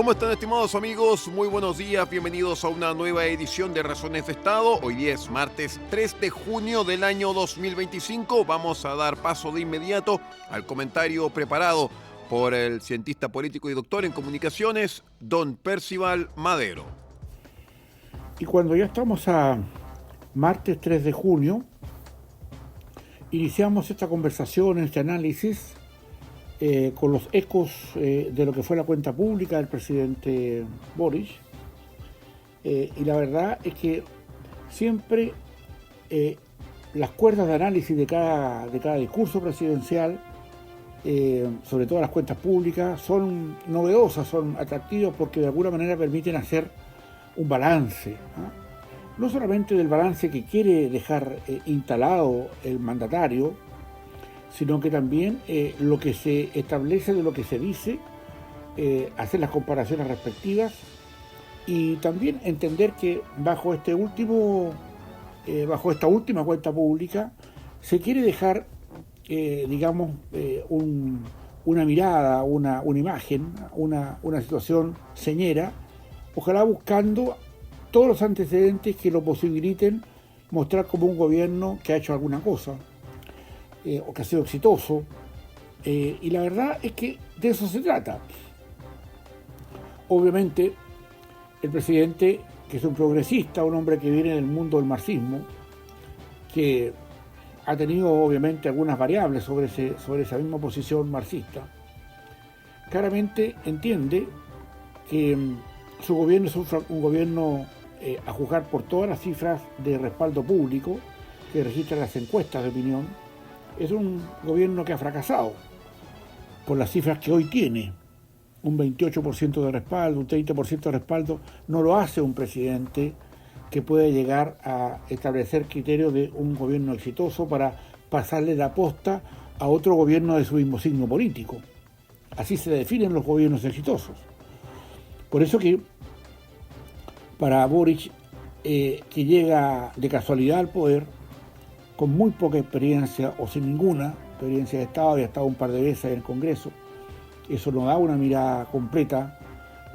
¿Cómo están, estimados amigos? Muy buenos días, bienvenidos a una nueva edición de Razones de Estado. Hoy día es martes 3 de junio del año 2025. Vamos a dar paso de inmediato al comentario preparado por el cientista político y doctor en comunicaciones, don Percival Madero. Y cuando ya estamos a martes 3 de junio, iniciamos esta conversación, este análisis, con los ecos de lo que fue la cuenta pública del presidente Boric. Y la verdad es que siempre las cuerdas de análisis de cada discurso presidencial, sobre todo las cuentas públicas, son novedosas, son atractivas porque de alguna manera permiten hacer un balance, no solamente del balance que quiere dejar instalado el mandatario, sino que también lo que se establece de lo que se dice, hacer las comparaciones respectivas y también entender que bajo esta última cuenta pública se quiere dejar, una mirada, una imagen, una situación señera, ojalá buscando todos los antecedentes que lo posibiliten mostrar como un gobierno que ha hecho alguna cosa, o que ha sido exitoso, y la verdad es que de eso se trata. Obviamente el presidente, que es un progresista, un hombre que viene del mundo del marxismo, que ha tenido obviamente algunas variables sobre esa misma posición marxista, claramente entiende que su gobierno es un gobierno, a juzgar por todas las cifras de respaldo público que registran las encuestas de opinión, es un gobierno que ha fracasado por las cifras que hoy tiene. Un 28% de respaldo, un 30% de respaldo, no lo hace un presidente que puede llegar a establecer criterios de un gobierno exitoso para pasarle la posta a otro gobierno de su mismo signo político. Así se definen los gobiernos exitosos. Por eso que para Boric, que llega de casualidad al poder, con muy poca experiencia o sin ninguna experiencia de Estado, había estado un par de veces en el Congreso, eso no da una mirada completa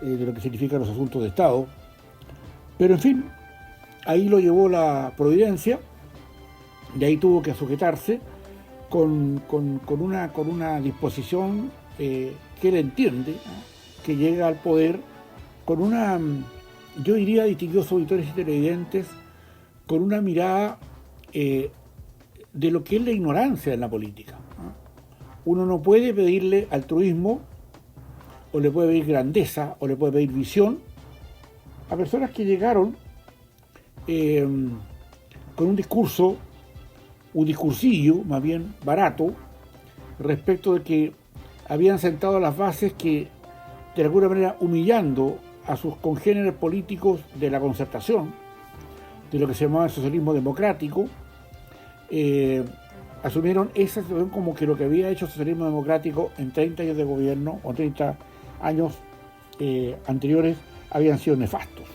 de lo que significan los asuntos de Estado, pero en fin, ahí lo llevó la providencia, y ahí tuvo que sujetarse con una disposición que él entiende, que llega al poder con una, yo diría, distinguidos auditores y televidentes, con una mirada de lo que es la ignorancia en la política. Uno no puede pedirle altruismo, o le puede pedir grandeza, o le puede pedir visión a personas que llegaron con un discursillo más bien barato, respecto de que habían sentado las bases que, de alguna manera, humillando a sus congéneres políticos de la concertación, de lo que se llamaba el socialismo democrático, asumieron esa situación como que lo que había hecho el socialismo democrático en 30 años de gobierno, o 30 años anteriores, habían sido nefastos.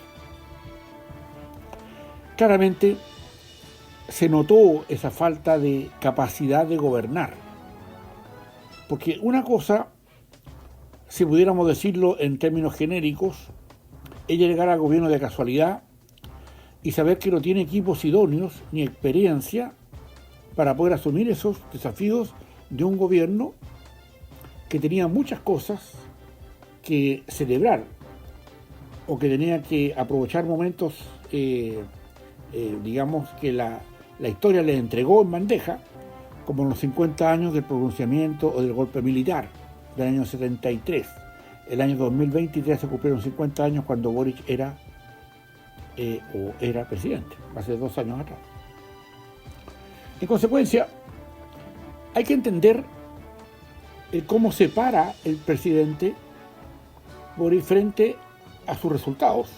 Claramente se notó esa falta de capacidad de gobernar, porque una cosa, si pudiéramos decirlo en términos genéricos, es llegar al gobierno de casualidad y saber que no tiene equipos idóneos ni experiencia para poder asumir esos desafíos de un gobierno que tenía muchas cosas que celebrar, o que tenía que aprovechar momentos, digamos, que la historia le entregó en bandeja, como en los 50 años del pronunciamiento o del golpe militar del año 73. El año 2023 se cumplieron 50 años cuando Boric era presidente, hace 2 años atrás. En consecuencia, hay que entender cómo se para el presidente Boric frente a sus resultados.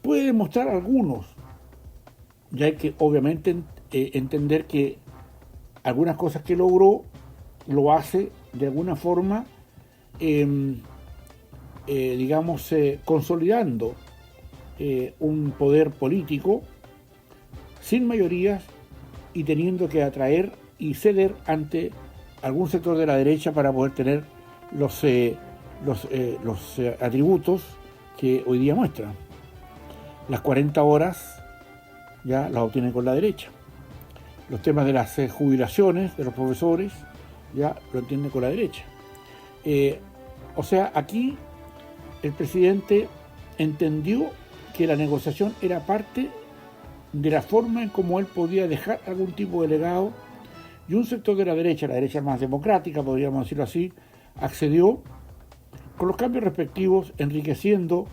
Puede demostrar algunos, ya hay que obviamente entender que algunas cosas que logró lo hace de alguna forma, consolidando un poder político sin mayorías y teniendo que atraer y ceder ante algún sector de la derecha para poder tener los atributos que hoy día muestran. Las 40 horas ya las obtienen con la derecha. Los temas de las jubilaciones de los profesores ya lo entienden con la derecha. O sea, aquí el presidente entendió que la negociación era parte de la forma en cómo él podía dejar algún tipo de legado, y un sector de la derecha más democrática, podríamos decirlo así, accedió con los cambios respectivos, enriqueciendo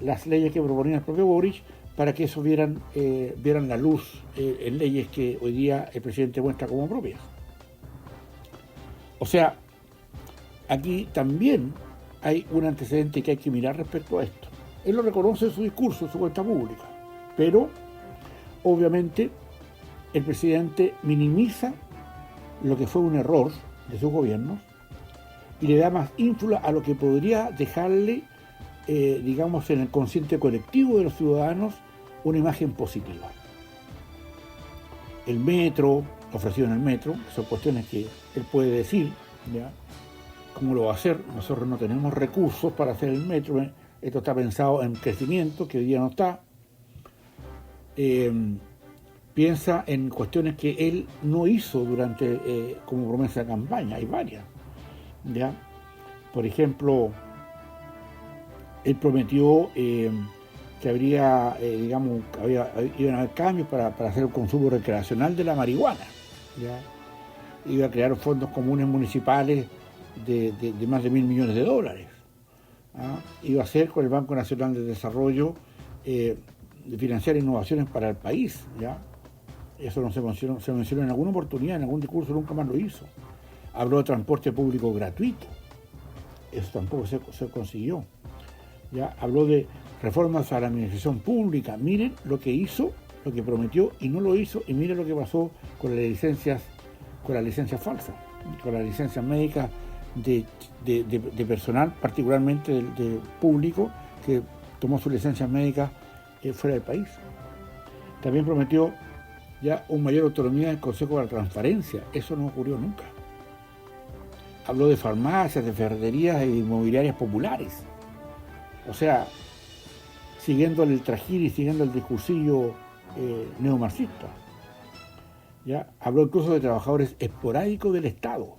las leyes que proponía el propio Boric para que eso vieran la luz en leyes que hoy día el presidente muestra como propias. O sea, aquí también hay un antecedente que hay que mirar respecto a esto. Él lo reconoce en su discurso, en su cuenta pública, pero obviamente el presidente minimiza lo que fue un error de sus gobiernos y le da más ínfula a lo que podría dejarle, digamos, en el consciente colectivo de los ciudadanos una imagen positiva. El metro, ofrecido en el metro, son cuestiones que él puede decir, ¿ya? ¿Cómo lo va a hacer? Nosotros no tenemos recursos para hacer el metro, esto está pensado en crecimiento, que hoy día no está. Piensa en cuestiones que él no hizo durante como promesa de campaña, hay varias, ¿ya? Por ejemplo, él prometió que habría, iban a haber cambios para hacer el consumo recreacional de la marihuana, ¿ya? Iba a crear fondos comunes municipales de más de $1.000 millones, ¿ah? Iba a hacer con el Banco Nacional de Desarrollo de financiar innovaciones para el país, ¿ya? Eso no se mencionó en alguna oportunidad, en algún discurso, nunca más lo hizo. Habló de transporte público gratuito, eso tampoco se consiguió, ¿ya? Habló de reformas a la administración pública. Miren lo que hizo, lo que prometió y no lo hizo, y miren lo que pasó con las licencias falsas, con las licencias médicas de personal, particularmente de público, que tomó sus licencias médicas fuera del país. También prometió ya una mayor autonomía del Consejo de la Transparencia. Eso no ocurrió nunca. Habló de farmacias, de ferreterías e inmobiliarias populares. O sea, siguiendo el trajín y siguiendo el discursillo neomarxista. ¿Ya? Habló incluso de trabajadores esporádicos del Estado.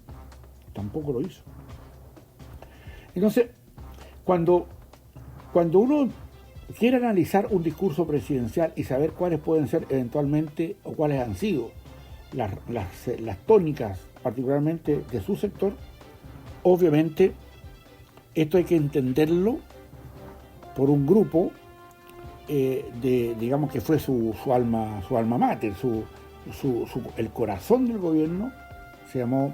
Tampoco lo hizo. Entonces, cuando uno quiere analizar un discurso presidencial y saber cuáles pueden ser eventualmente o cuáles han sido las tónicas, particularmente de su sector, obviamente esto hay que entenderlo por un grupo digamos que fue su alma mater, el corazón del gobierno. Se llamó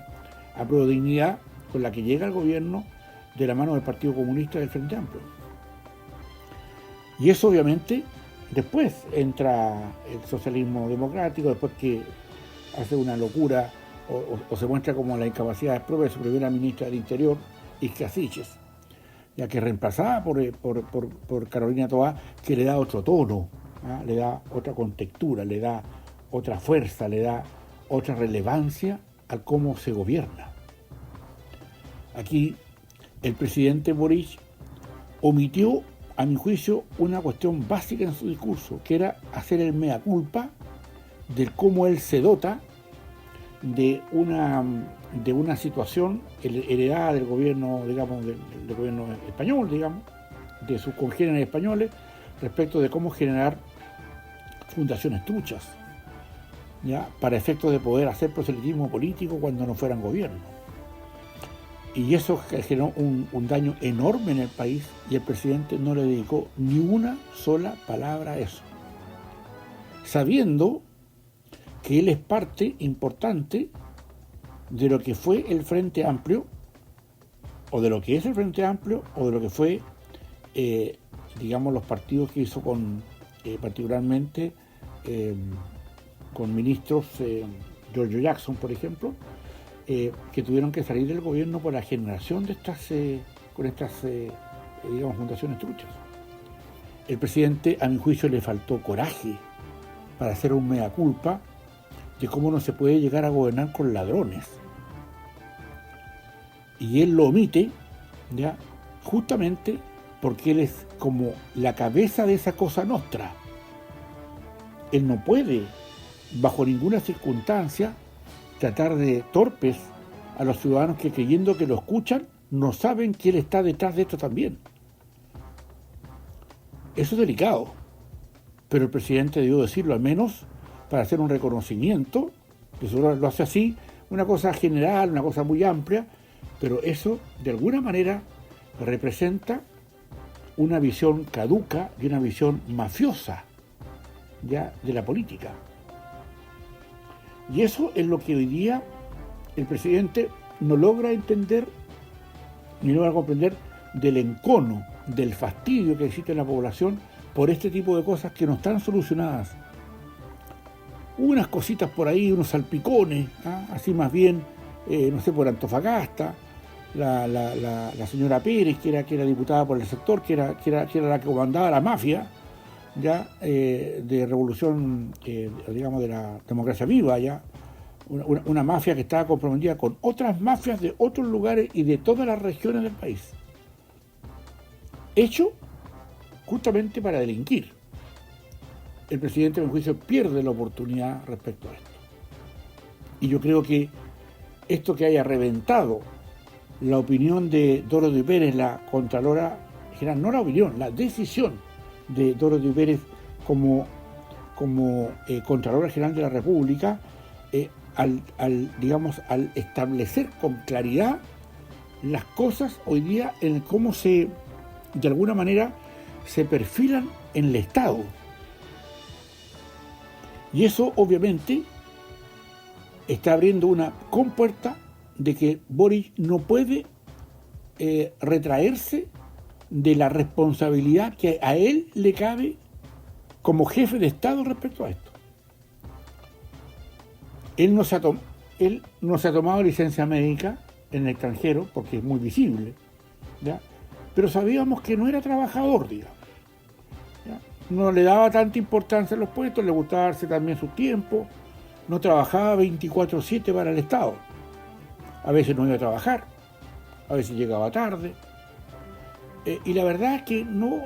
Apruebo Dignidad, con la que llega el gobierno de la mano del Partido Comunista y del Frente Amplio. Y eso obviamente después entra el socialismo democrático, después que hace una locura o se muestra como la incapacidad propia de su primera ministra del Interior, Ischia Siches, ya que es reemplazada por Carolina Toá, que le da otro tono, ¿ah? Le da otra contextura, le da otra fuerza, le da otra relevancia a cómo se gobierna. Aquí el presidente Boric omitió, a mi juicio, una cuestión básica en su discurso, que era hacer el mea culpa de cómo él se dota de una situación heredada del gobierno, digamos, del gobierno español, digamos, de sus congéneres españoles, respecto de cómo generar fundaciones truchas, ¿ya? Para efectos de poder hacer proselitismo político cuando no fueran gobierno. Y eso generó un daño enorme en el país, y el presidente no le dedicó ni una sola palabra a eso, sabiendo que él es parte importante de lo que fue el Frente Amplio, o de lo que es el Frente Amplio, o de lo que fue, digamos, los partidos que hizo particularmente con ministros, Giorgio Jackson, por ejemplo, que tuvieron que salir del gobierno por la generación de estas digamos, fundaciones truchas. El presidente, a mi juicio, le faltó coraje para hacer un mea culpa de cómo no se puede llegar a gobernar con ladrones. Y él lo omite ¿ya? Justamente porque él es como la cabeza de esa cosa nostra. Él no puede, bajo ninguna circunstancia, tratar de torpes a los ciudadanos que, creyendo que lo escuchan, no saben que él está detrás de esto también. Eso es delicado, pero el presidente debió decirlo al menos para hacer un reconocimiento, que seguro lo hace así, una cosa general, una cosa muy amplia, pero eso de alguna manera representa una visión caduca y una visión mafiosa ya de la política. Y eso es lo que hoy día el presidente no logra entender ni logra comprender del encono, del fastidio que existe en la población por este tipo de cosas que no están solucionadas. Unas cositas por ahí, unos salpicones, así más bien, no sé, por Antofagasta, la señora Pérez, que era diputada por el sector, que era la que comandaba la mafia, ya de revolución, digamos, de la democracia viva, ya una mafia que estaba comprometida con otras mafias de otros lugares y de todas las regiones del país, hecho justamente para delinquir. El presidente, en mi juicio, pierde la oportunidad respecto a esto. Y yo creo que esto que haya reventado la opinión de Dorothy Pérez, la Contralora General, no la opinión, la decisión de Dorothy Pérez como Contralora General de la República, al establecer con claridad las cosas hoy día en cómo de alguna manera se perfilan en el Estado. Y eso obviamente está abriendo una compuerta de que Boric no puede retraerse de la responsabilidad que a él le cabe como jefe de Estado respecto a esto. Él no se ha tomado licencia médica en el extranjero porque es muy visible, ¿ya? Pero sabíamos que no era trabajador, digamos, ¿ya? No le daba tanta importancia a los puestos, le gustaba darse también su tiempo, no trabajaba 24/7 para el Estado. A veces no iba a trabajar, a veces llegaba tarde. Y la verdad es que no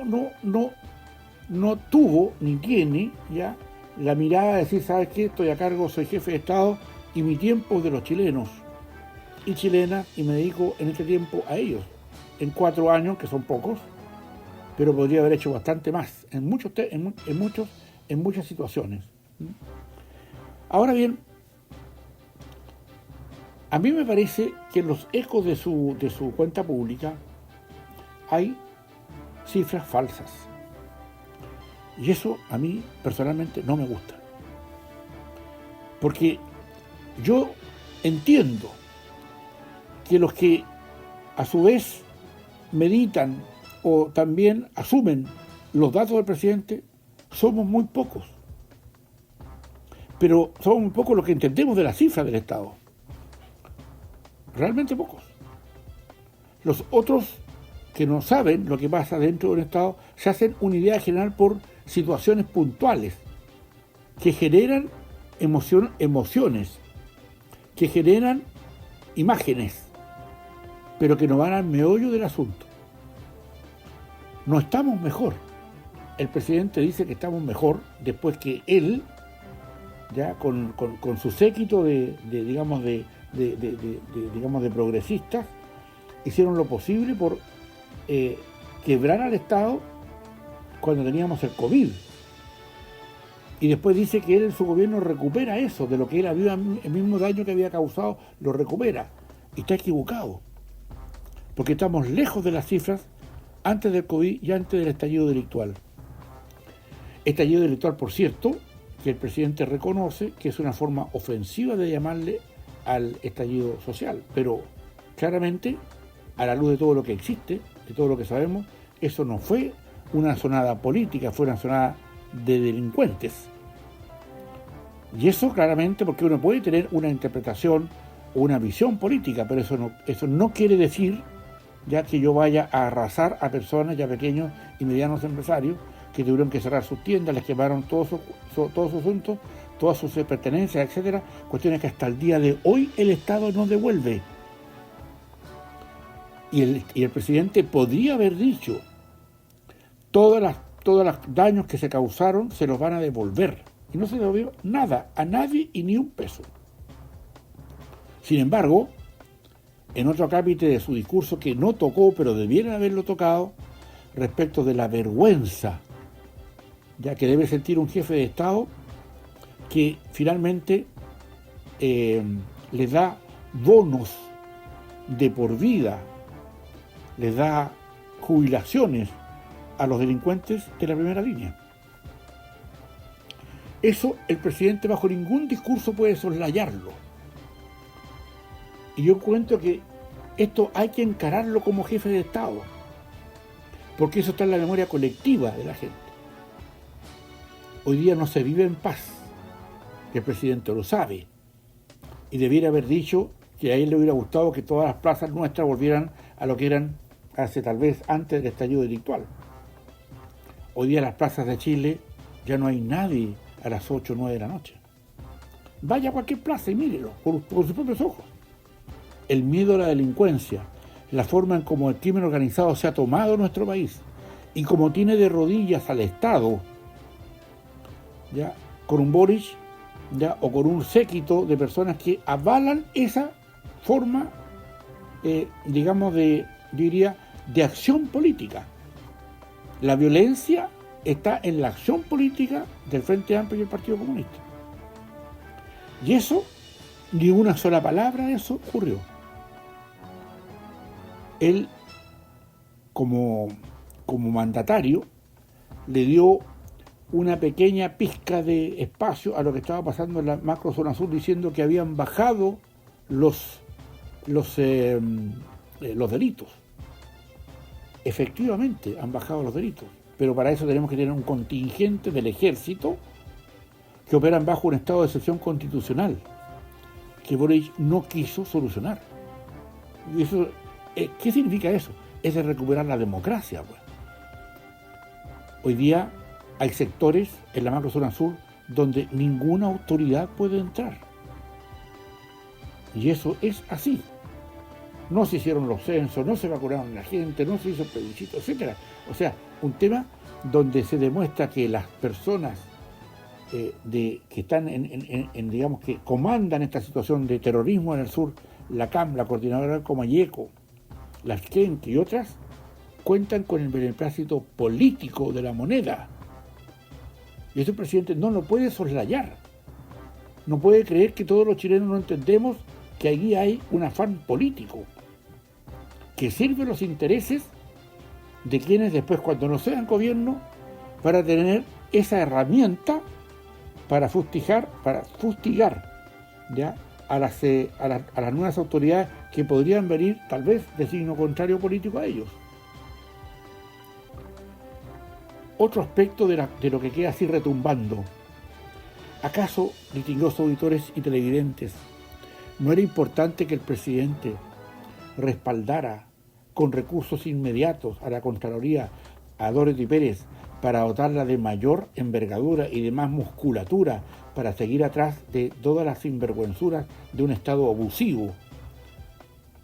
tuvo ni tiene ya la mirada de decir, ¿sabes qué? Estoy a cargo, soy jefe de Estado y mi tiempo es de los chilenos y chilenas y me dedico en este tiempo a ellos. En 4 años, que son pocos, pero podría haber hecho bastante más en muchas situaciones. Ahora bien, a mí me parece que en los ecos de su cuenta pública hay cifras falsas. Y eso a mí personalmente no me gusta. Porque yo entiendo que los que a su vez meditan o también asumen los datos del presidente somos muy pocos. Pero somos muy pocos los que entendemos de las cifras del Estado. Realmente pocos. Los otros que no saben lo que pasa dentro de un Estado se hacen una idea general por situaciones puntuales que generan emociones, que generan imágenes, pero que no van al meollo del asunto. No estamos mejor. El presidente dice que estamos mejor después que él, ya con su séquito de progresistas, hicieron lo posible por quebrar al Estado cuando teníamos el COVID. Y después dice que él en su gobierno recupera eso, de lo que él había, el mismo daño que había causado, lo recupera. Y está equivocado. Porque estamos lejos de las cifras antes del COVID y antes del estallido delictual. Estallido delictual, por cierto, que el presidente reconoce que es una forma ofensiva de llamarle al estallido social. Pero claramente, a la luz de todo lo que existe, de todo lo que sabemos, eso no fue una sonada política, fue una sonada de delincuentes. Y eso claramente porque uno puede tener una interpretación o una visión política, pero eso no quiere decir ya que yo vaya a arrasar a personas, ya pequeños y medianos empresarios, que tuvieron que cerrar sus tiendas, les quemaron todos sus asuntos, todas sus pertenencias, etcétera, cuestiones que hasta el día de hoy el Estado no devuelve. Y el presidente podría haber dicho, todos los daños que se causaron se los van a devolver. Y no se devolvió nada, a nadie y ni un peso. Sin embargo, en otro capítulo de su discurso que no tocó, pero debiera haberlo tocado, respecto de la vergüenza, ya que debe sentir un jefe de Estado que finalmente le da bonos de por vida, le da jubilaciones a los delincuentes de la primera línea. Eso el presidente bajo ningún discurso puede soslayarlo. Y yo encuentro que esto hay que encararlo como jefe de Estado, porque eso está en la memoria colectiva de la gente. Hoy día no se vive en paz, el presidente lo sabe, y debiera haber dicho que a él le hubiera gustado que todas las plazas nuestras volvieran a lo que eran hace tal vez antes del estallido delictual. Hoy día en las plazas de Chile ya no hay nadie a las 8 o 9 de la noche. Vaya a cualquier plaza y mírelo por sus propios ojos. El miedo a la delincuencia, la forma en cómo el crimen organizado se ha tomado en nuestro país y cómo tiene de rodillas al Estado, ya con un Boric, ya, o con un séquito de personas que avalan esa forma, digamos, de acción política. La violencia está en la acción política del Frente Amplio y el Partido Comunista. Y eso, ni una sola palabra de eso ocurrió. Él, como mandatario, le dio una pequeña pizca de espacio a lo que estaba pasando en la macro zona sur, diciendo que habían bajado los delitos. Efectivamente han bajado los delitos, pero para eso tenemos que tener un contingente del ejército que operan bajo un estado de excepción constitucional que Boric no quiso solucionar. Y eso, ¿qué significa eso? Es de recuperar la democracia, pues. Hoy día hay sectores en la macrozona sur donde ninguna autoridad puede entrar. Y eso es así. No se hicieron los censos, no se vacunaron a la gente, no se hizo el plebiscito, etc. O sea, un tema donde se demuestra que las personas que están digamos, que comandan esta situación de terrorismo en el sur, la CAM, la Coordinadora Comayeco, las CENC y otras, cuentan con el beneplácito político de la moneda. Y ese presidente no lo puede soslayar. No puede creer que todos los chilenos no entendemos que allí hay un afán político que sirve los intereses de quienes después, cuando no sean gobierno, para tener esa herramienta para fustigar ¿ya? a las nuevas autoridades que podrían venir tal vez de signo contrario político a ellos. Otro aspecto de lo que queda así retumbando. ¿Acaso, distinguidos auditores y televidentes, no era importante que el presidente respaldara con recursos inmediatos a la Contraloría, a Dorothy Pérez, para dotarla de mayor envergadura y de más musculatura para seguir atrás de todas las sinvergüenzuras de un Estado abusivo,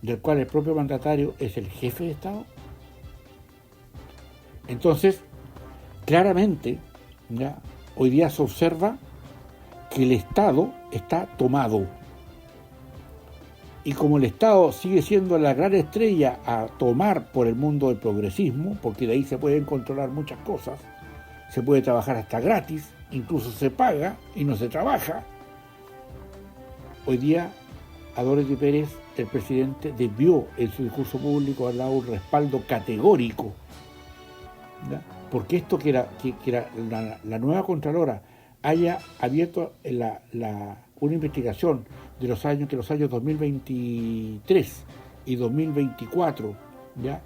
del cual el propio mandatario es el jefe de Estado? Entonces, claramente, ¿ya? Hoy día se observa que el Estado está tomado. Y como el Estado sigue siendo la gran estrella a tomar por el mundo del progresismo, porque de ahí se pueden controlar muchas cosas, se puede trabajar hasta gratis, incluso se paga y no se trabaja. Hoy día, a Dorothy Pérez, el presidente, debió en su discurso público haber dado un respaldo categórico, ¿ya? Porque esto que la nueva Contralora haya abierto una investigación de los años 2023 y 2024, ¿ya?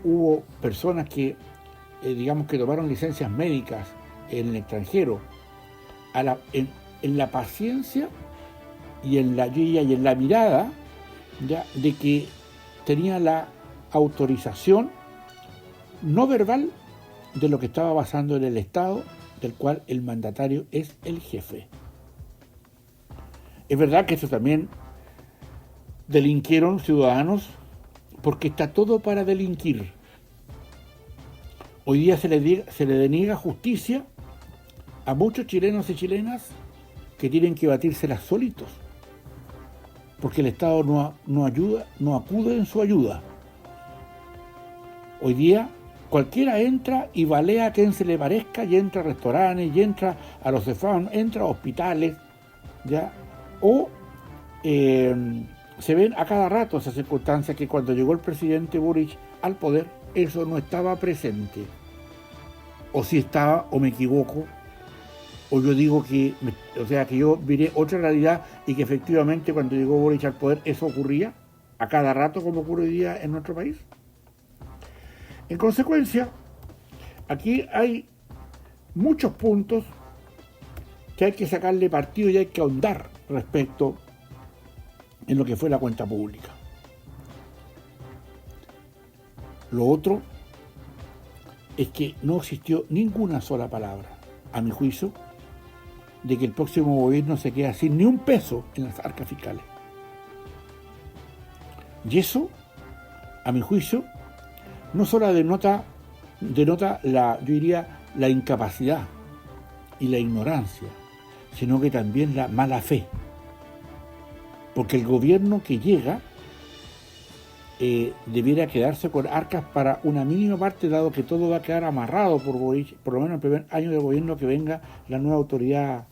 Hubo personas que, digamos, que tomaron licencias médicas en el extranjero, en la paciencia y en la guía y en la mirada, ¿ya? De que tenía la autorización no verbal de lo que estaba pasando en el Estado, del cual el mandatario es el jefe. Es verdad que eso también delinquieron ciudadanos porque está todo para delinquir. Hoy día se le deniega justicia a muchos chilenos y chilenas que tienen que batírselas solitos, porque el Estado no ayuda, no acude en su ayuda. Hoy día cualquiera entra y balea a quien se le parezca, y entra a restaurantes, y entra a los CEFAM, entra a hospitales, ¿ya? O se ven a cada rato esas circunstancias que cuando llegó el presidente Boric al poder, eso no estaba presente. O si estaba, o me equivoco, o yo digo que yo miré otra realidad y que efectivamente cuando llegó Boric al poder eso ocurría a cada rato como ocurre hoy día en nuestro país. En consecuencia, aquí hay muchos puntos que hay que sacarle partido y hay que ahondar respecto en lo que fue la cuenta pública. Lo otro es que no existió ninguna sola palabra, a mi juicio, de que el próximo gobierno se queda sin ni un peso en las arcas fiscales. Y eso, a mi juicio, no solo denota yo diría, la incapacidad y la ignorancia, sino que también la mala fe. Porque el gobierno que llega debiera quedarse con arcas para una mínima parte, dado que todo va a quedar amarrado por Boric, por lo menos el primer año de gobierno que venga la nueva autoridad,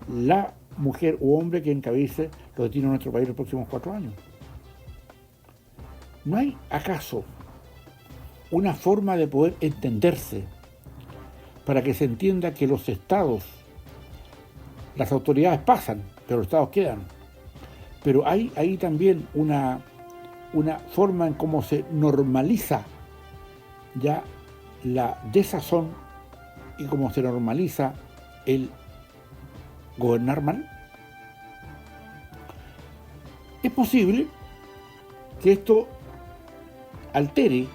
la mujer u hombre que encabice los destinos de nuestro país los próximos 4 años. ¿No hay acaso una forma de poder entenderse para que se entienda que los estados, las autoridades pasan, pero los estados quedan? Pero hay ahí también una forma en cómo se normaliza ya la desazón y cómo se normaliza el gobernar mal. Es posible que esto altere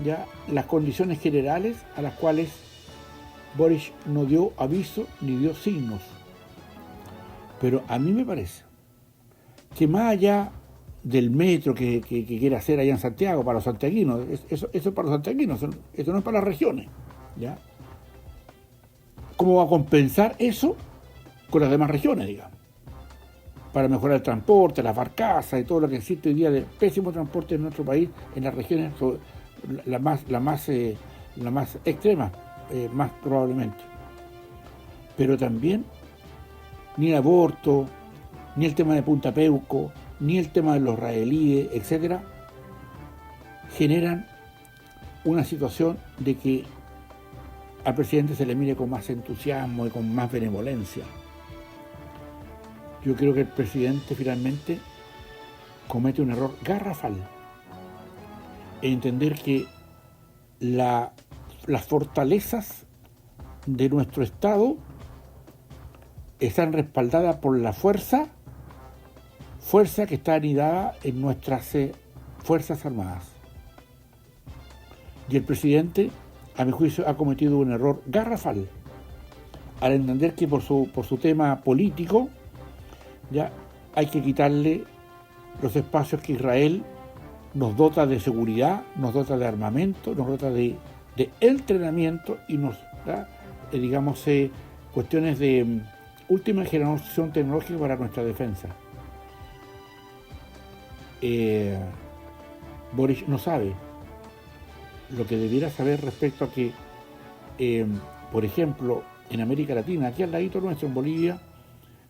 ya las condiciones generales a las cuales Boric no dio aviso ni dio signos. Pero a mí me parece que más allá del metro que quiere hacer allá en Santiago para los santiaguinos, eso es para los santiaguinos, eso no es para las regiones, ¿ya? ¿Cómo va a compensar eso con las demás regiones, digamos? Para mejorar el transporte, las barcazas y todo lo que existe hoy día de pésimo transporte en nuestro país, en las regiones, la más extrema, más probablemente. Pero también ni el aborto, ni el tema de Punta Peuco, ni el tema de los raelíes, etcétera, generan una situación de que al presidente se le mire con más entusiasmo y con más benevolencia. Yo creo que el presidente finalmente comete un error garrafal en entender que las fortalezas de nuestro Estado están respaldadas por la fuerza que está anidada en nuestras Fuerzas Armadas. Y el presidente, a mi juicio, ha cometido un error garrafal al entender que por su tema político ya hay que quitarle los espacios que Israel nos dota de seguridad, nos dota de armamento, nos dota de entrenamiento y nos da, cuestiones de última generación tecnológica para nuestra defensa. Boric no sabe lo que debiera saber respecto a que, por ejemplo, en América Latina, aquí al ladito nuestro, en Bolivia,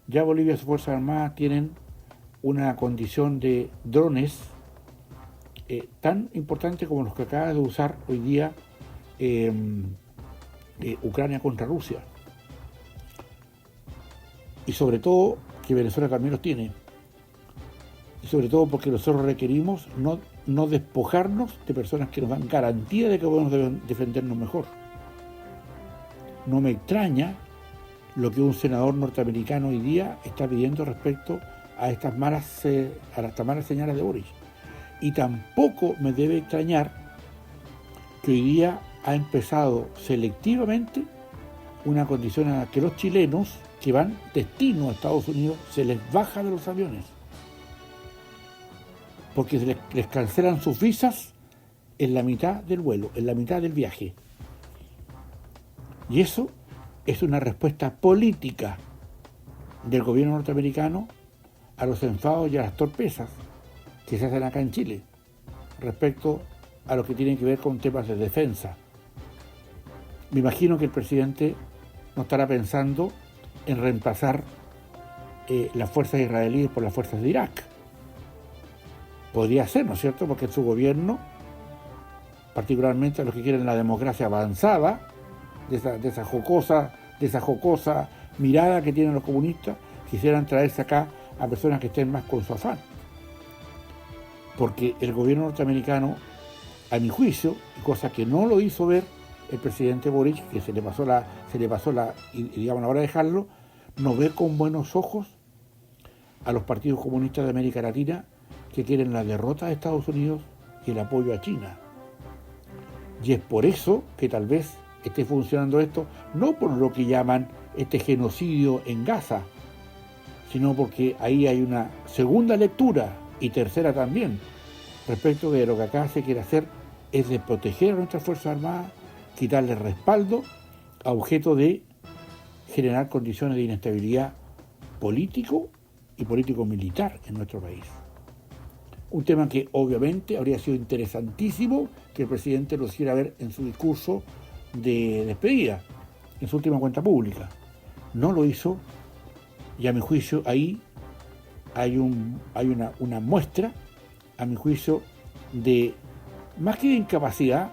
ya Bolivia y sus Fuerzas Armadas tienen una condición de drones tan importante como los que acaba de usar hoy día Ucrania contra Rusia. Y sobre todo que Venezuela también los tiene. Y sobre todo porque nosotros requerimos no despojarnos de personas que nos dan garantía de que podemos defendernos mejor. No me extraña lo que un senador norteamericano hoy día está pidiendo respecto a estas malas señales de Boric. Y tampoco me debe extrañar que hoy día ha empezado selectivamente una condición en la que los chilenos que van destino a Estados Unidos se les baja de los aviones. porque les cancelan sus visas en la mitad del vuelo, en la mitad del viaje. Y eso es una respuesta política del gobierno norteamericano a los enfados y a las torpezas que se hacen acá en Chile respecto a lo que tiene que ver con temas de defensa. Me imagino que el presidente no estará pensando en reemplazar las fuerzas israelíes por las fuerzas de Irak. Podría ser, ¿no es cierto?, porque en su gobierno, particularmente a los que quieren la democracia avanzada, de esa jocosa mirada que tienen los comunistas, quisieran traerse acá a personas que estén más con su afán. Porque el gobierno norteamericano, a mi juicio, cosa que no lo hizo ver el presidente Boric, que se le pasó y digamos, a la hora de dejarlo, no ve con buenos ojos a los partidos comunistas de América Latina que quieren la derrota de Estados Unidos y el apoyo a China. Y es por eso que tal vez esté funcionando esto, no por lo que llaman este genocidio en Gaza, sino porque ahí hay una segunda lectura y tercera también, respecto de lo que acá se quiere hacer es de proteger a nuestras Fuerzas Armadas, quitarle respaldo a objeto de generar condiciones de inestabilidad político y político-militar en nuestro país. Un tema que obviamente habría sido interesantísimo que el presidente lo hiciera ver en su discurso de despedida, en su última cuenta pública. No lo hizo, y a mi juicio ahí hay una muestra, a mi juicio, de más que de incapacidad,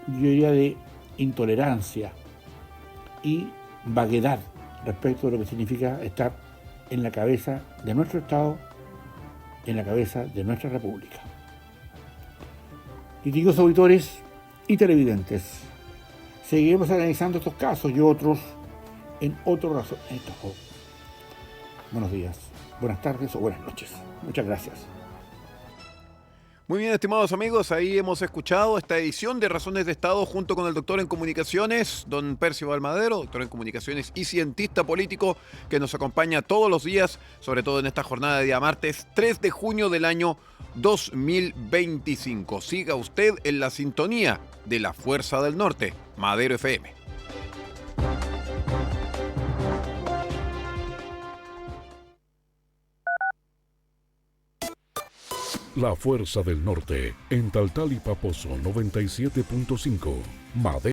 yo diría de intolerancia y vaguedad respecto de lo que significa estar en la cabeza de nuestro Estado, en la cabeza de nuestra República. Distinguidos auditores y televidentes, seguiremos analizando estos casos y otros en otro razón. Buenos días, buenas tardes o buenas noches. Muchas gracias. Muy bien, estimados amigos, ahí hemos escuchado esta edición de Razones de Estado junto con el doctor en comunicaciones, don Percival Madero, doctor en comunicaciones y cientista político, que nos acompaña todos los días, sobre todo en esta jornada de día martes 3 de junio del año 2025. Siga usted en la sintonía de la Fuerza del Norte, Madero FM. La Fuerza del Norte, en Taltal y Paposo 97.5. Madero.